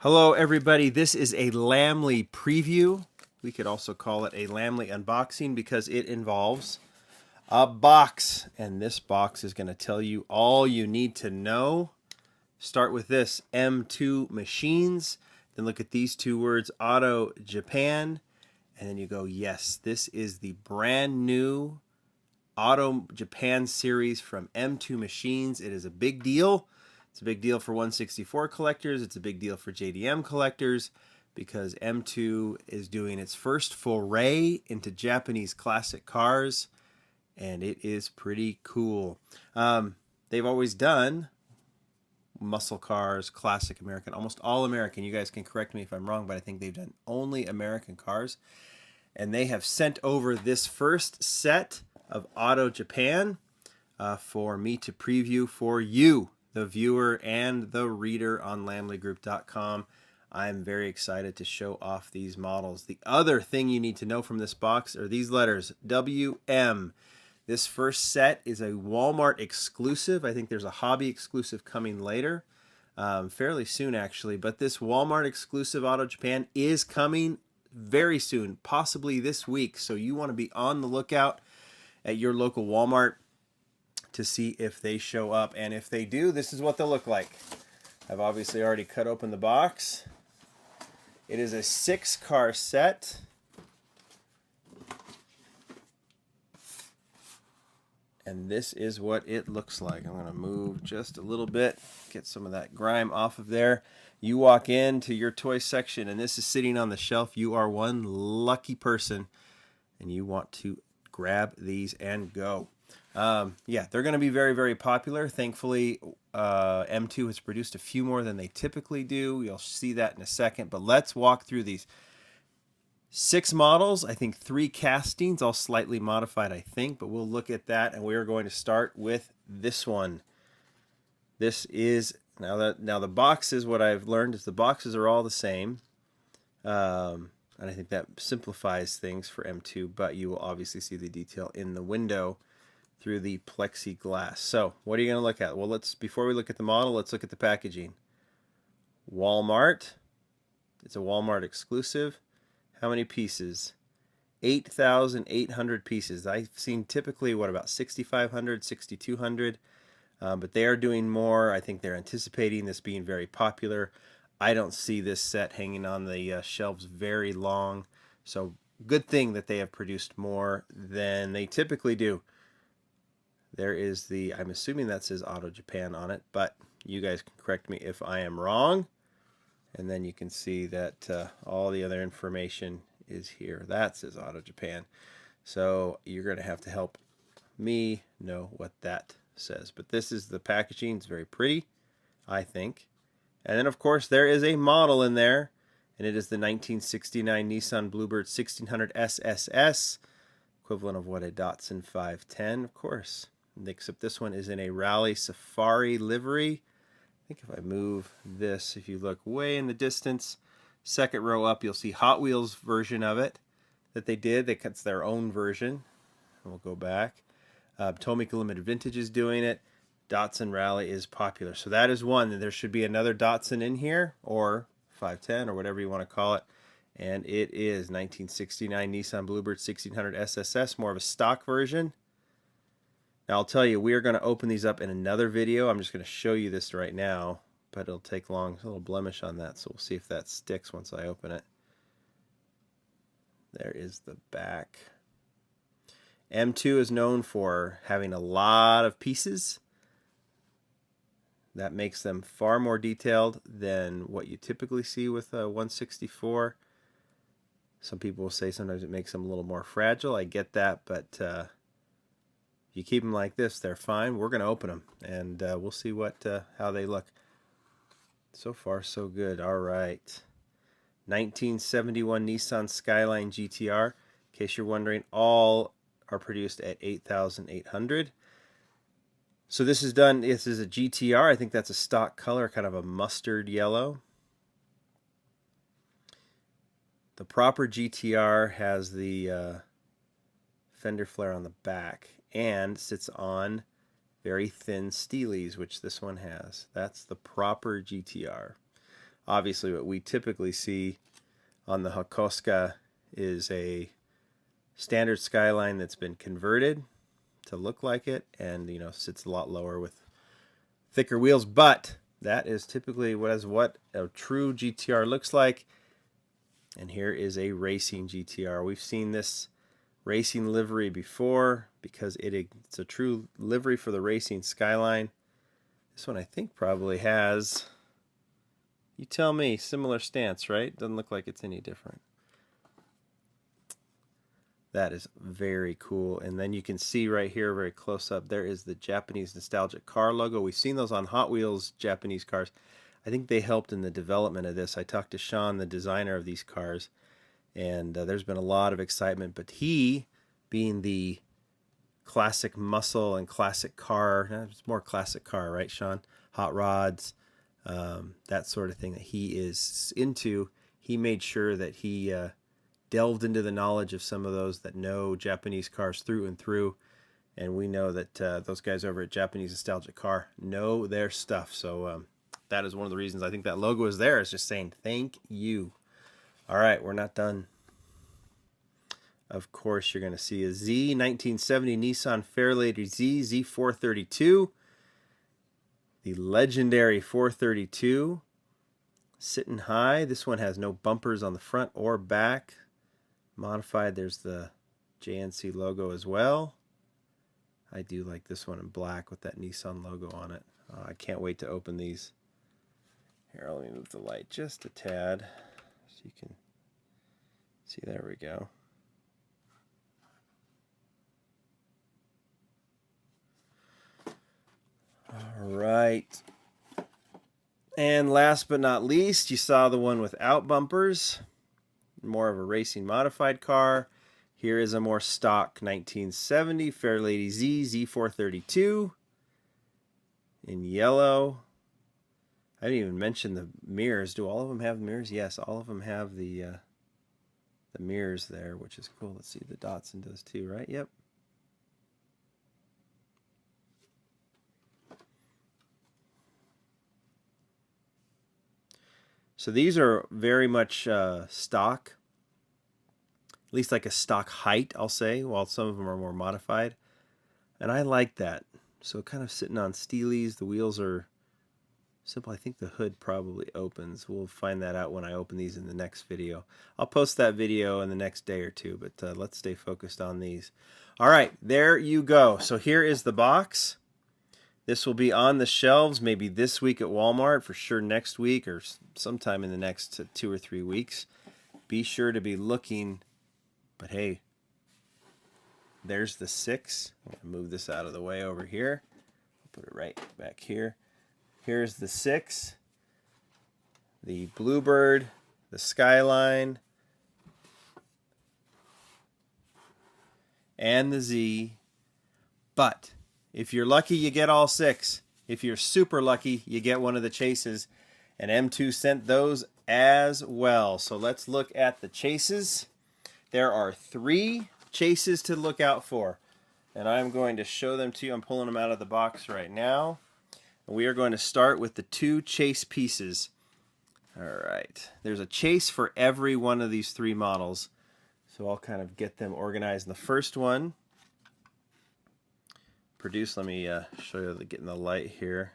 Hello everybody, this is a Lamley preview. We could also call it a Lamley unboxing because it involves a box. And this box is going to tell you all you need to know. Start with this, M2 machines. Then look at these two words, Auto Japan. And then you go, yes, this is the brand new Auto Japan series from M2 Machines. It is a big deal. It's a big deal for 164 collectors. It's a big deal for JDM collectors because M2 is doing its first foray into Japanese classic cars, and it is pretty cool. They've always done muscle cars, classic American, almost all American. You guys can correct me if I'm wrong, but I think they've done only American cars. And they have sent over this first set of Auto Japan for me to preview for you, the viewer and the reader on LamleyGroup.com. I'm very excited to show off these models. The other thing you need to know from this box are these letters, WM. This first set is a Walmart exclusive. I think there's a hobby exclusive coming later, fairly soon actually. But this Walmart exclusive Auto Japan is coming very soon, possibly this week. So you want to be on the lookout at your local Walmart to see if they show up. And if they do, this is what they'll look like. I've obviously already cut open the box. It is a 6-car set. And this is what it looks like. I'm going to move just a little bit, get some of that grime off of there. You walk into your toy section and this is sitting on the shelf. You are one lucky person and you want to grab these and go. Yeah, they're going to be very, very popular. Thankfully, M2 has produced a few more than they typically do. You'll see that in a second, but let's walk through these. 6 models, I think 3 castings, all slightly modified, I think, but we'll look at that, and we are going to start with this one. This is, now the boxes, what I've learned is the boxes are all the same, and I think that simplifies things for M2, but you will obviously see the detail in the window through the plexiglass. So what are you going to look at? Well, before we look at the model, let's look at the packaging. Walmart. It's a Walmart exclusive. How many pieces? 8,800 pieces. I've seen typically, about 6,500, 6,200, but they are doing more. I think they're anticipating this being very popular. I don't see this set hanging on the shelves very long, so good thing that they have produced more than they typically do. There is I'm assuming that says Auto Japan on it, but you guys can correct me if I am wrong. And then you can see that all the other information is here. That says Auto Japan. So you're going to have to help me know what that says. But this is the packaging. It's very pretty, I think. And then, of course, there is a model in there. And it is the 1969 Nissan Bluebird 1600 SSS, equivalent of what a Datsun 510, of course. Except this one is in a Rally Safari livery. I think if I move this, if you look way in the distance, second row up, you'll see Hot Wheels version of it that they did. It's their own version. And we'll go back. Tomica Limited Vintage is doing it. Datsun Rally is popular. So that is one. And there should be another Datsun in here, or 510, or whatever you want to call it. And it is 1969 Nissan Bluebird 1600 SSS, more of a stock version. Now I'll tell you, we are going to open these up in another video. I'm just going to show you this right now, but it'll take long. There's a little blemish on that, so we'll see if that sticks once I open it. There is the back. M2 is known for having a lot of pieces. That makes them far more detailed than what you typically see with a 164. Some people will say sometimes it makes them a little more fragile. I get that, but you keep them like this, they're fine. We're going to open them, and we'll see how they look. So far, so good. All right. 1971 Nissan Skyline Gtr. In case you're wondering, all are produced at 8,800. So this is done. This is a GTR. I think that's a stock color, kind of a mustard yellow. The proper GTR has the fender flare on the back and sits on very thin steelies, which this one has. That's the proper GTR. Obviously, what we typically see on the Hakoska is a standard Skyline that's been converted to look like it, and sits a lot lower with thicker wheels. But that is typically what a true GTR looks like. And here is a racing GTR. We've seen this racing livery before because it's a true livery for the racing Skyline. This one I think probably has, you tell me, similar stance, right? Doesn't look like it's any different. That is very cool. And then you can see right here, very close up, there is the Japanese nostalgic car logo. We've seen those on Hot Wheels Japanese cars. I think they helped in the development of this. I talked to Sean, the designer of these cars, and there's been a lot of excitement. But he, being the classic muscle and classic car, it's more classic car, right, Sean? Hot rods, that sort of thing that he is into. He made sure that he delved into the knowledge of some of those that know Japanese cars through and through. And we know that those guys over at Japanese Nostalgic Car know their stuff. So that is one of the reasons I think that logo is there. It's just saying thank you. All right, we're not done. Of course, you're going to see a Z 1970 Nissan Fairlady Z Z432. The legendary 432. Sitting high. This one has no bumpers on the front or back. Modified, there's the JNC logo as well. I do like this one in black with that Nissan logo on it. I can't wait to open these. Here, let me move the light just a tad so you can see. There we go. All right. And last but not least, you saw the one without bumpers. More of a racing modified car. Here is a more stock 1970 Fairlady Z Z432 in yellow. I didn't even mention the mirrors. Do all of them have mirrors? Yes, all of them have the mirrors there, which is cool. Let's see, the Datsun does too, right? Yep. So these are very much stock, at least like a stock height, I'll say, while some of them are more modified. And I like that. So kind of sitting on steelies. The wheels are simple. I think the hood probably opens. We'll find that out when I open these in the next video. I'll post that video in the next day or two, but let's stay focused on these. All right, there you go. So here is the box. This will be on the shelves maybe this week at Walmart, for sure next week or sometime in the next 2 or 3 weeks. Be sure to be looking. But hey, there's the 6. I'm going to move this out of the way over here. Put it right back here. Here's the 6. The Bluebird, the Skyline, and the Z. But if you're lucky, you get all 6. If you're super lucky, you get one of the chases. And M2 sent those as well. So let's look at the chases. There are 3 chases to look out for. And I'm going to show them to you. I'm pulling them out of the box right now. And we are going to start with the 2 chase pieces. All right. There's a chase for every one of these 3 models. So I'll kind of get them organized. And the first one, produced, let me show you getting the light here.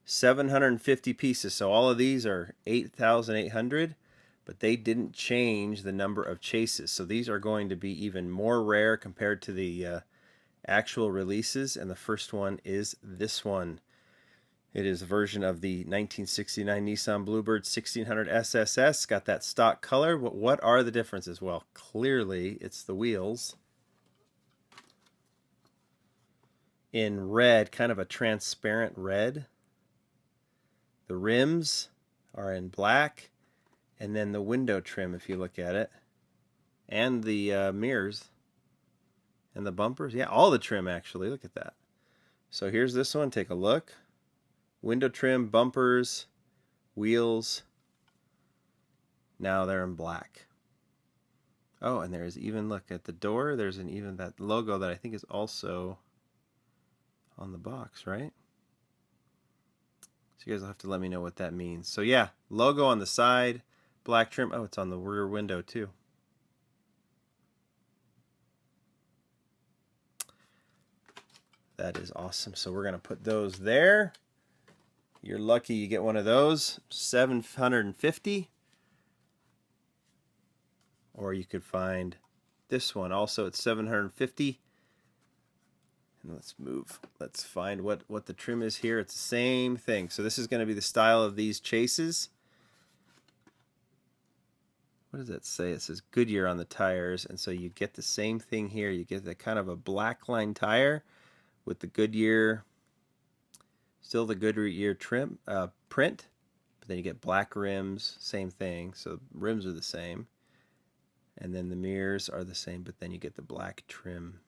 750 pieces. So all of these are 8,800, but they didn't change the number of chases. So these are going to be even more rare compared to the actual releases. And the first one is this one. It is a version of the 1969 Nissan Bluebird 1600 SSS. Got that stock color. What are the differences? Well, clearly it's the wheels. In red, kind of a transparent red. The rims are in black, and then the window trim, if you look at it, and the mirrors and the bumpers. Yeah, all the trim actually. Look at that. So here's this one. Take a look. Window trim, bumpers, wheels. Now they're in black. Oh, and there's even, look at the door. There's even that logo that I think is also on the box, right? So you guys will have to let me know what that means. So yeah, logo on the side, black trim. Oh, it's on the rear window too. That is awesome. So we're going to put those there. You're lucky you get one of those, $750. Or you could find this one also at $750. And let's move. Let's find what the trim is here. It's the same thing. So this is going to be the style of these chases. What does that say? It says Goodyear on the tires, and so you get the same thing here. You get the kind of a black line tire with the Goodyear, still the Goodyear trim print, but then you get black rims, same thing. So rims are the same, and then the mirrors are the same, but then you get the black trim,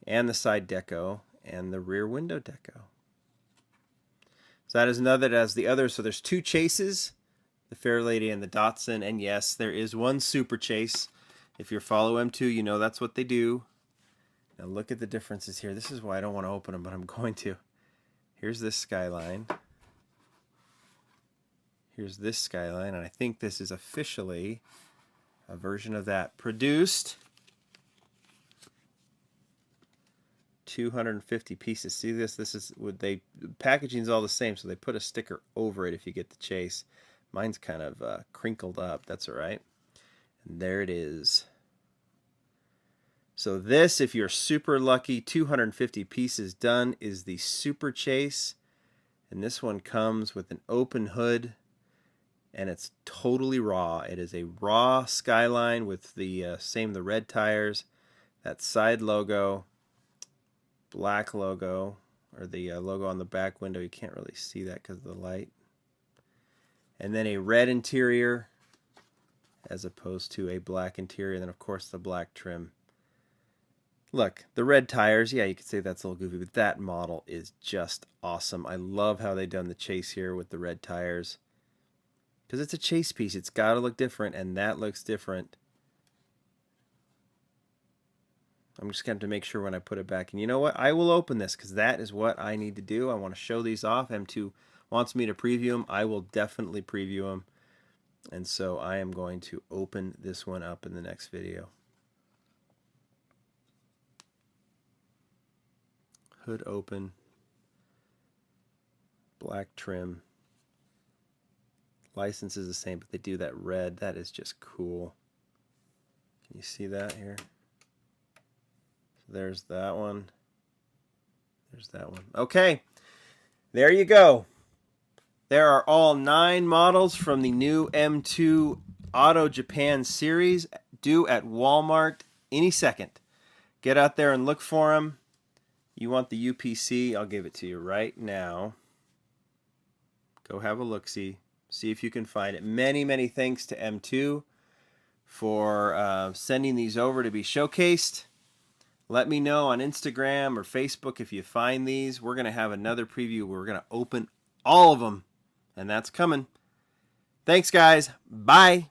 and the side deco, and the rear window deco. So that is another as the other. So there's two chases, the Fairlady and the Datsun, and yes, there is one Super Chase. If you follow M2, you know that's what they do. Now look at the differences here. This is why I don't want to open them, but I'm going to. Here's this Skyline. Here's this Skyline, and I think this is officially a version of that. Produced 250 pieces. See this? This is what they packaging's all the same, so they put a sticker over it if you get the Chase. Mine's kind of crinkled up. That's all right. And there it is. So this, if you're super lucky, 250 pieces done, is the Super Chase. And this one comes with an open hood, and it's totally raw. It is a raw Skyline with the the red tires, that side logo, black logo, or the logo on the back window. You can't really see that because of the light. And then a red interior as opposed to a black interior, and then of course the black trim. Look, the red tires, yeah, you could say that's a little goofy, but that model is just awesome. I love how they've done the Chase here with the red tires. Because it's a Chase piece, it's got to look different, and that looks different. I'm just going to have to make sure when I put it back. And you know what? I will open this because that is what I need to do. I want to show these off. M2 wants me to preview them. I will definitely preview them. And so I am going to open this one up in the next video. Hood open. Black trim. License is the same, but they do that red. That is just cool. Can you see that here? There's that one. There's that one. Okay, there you go. There are all 9 models from the new M2 Auto Japan series due at Walmart any second. Get out there and look for them. You want the UPC? I'll give it to you right now. Go have a look-see. See if you can find it. Many, many thanks to M2 for sending these over to be showcased. Let me know on Instagram or Facebook if you find these. We're going to have another preview where we're going to open all of them, and that's coming. Thanks, guys. Bye.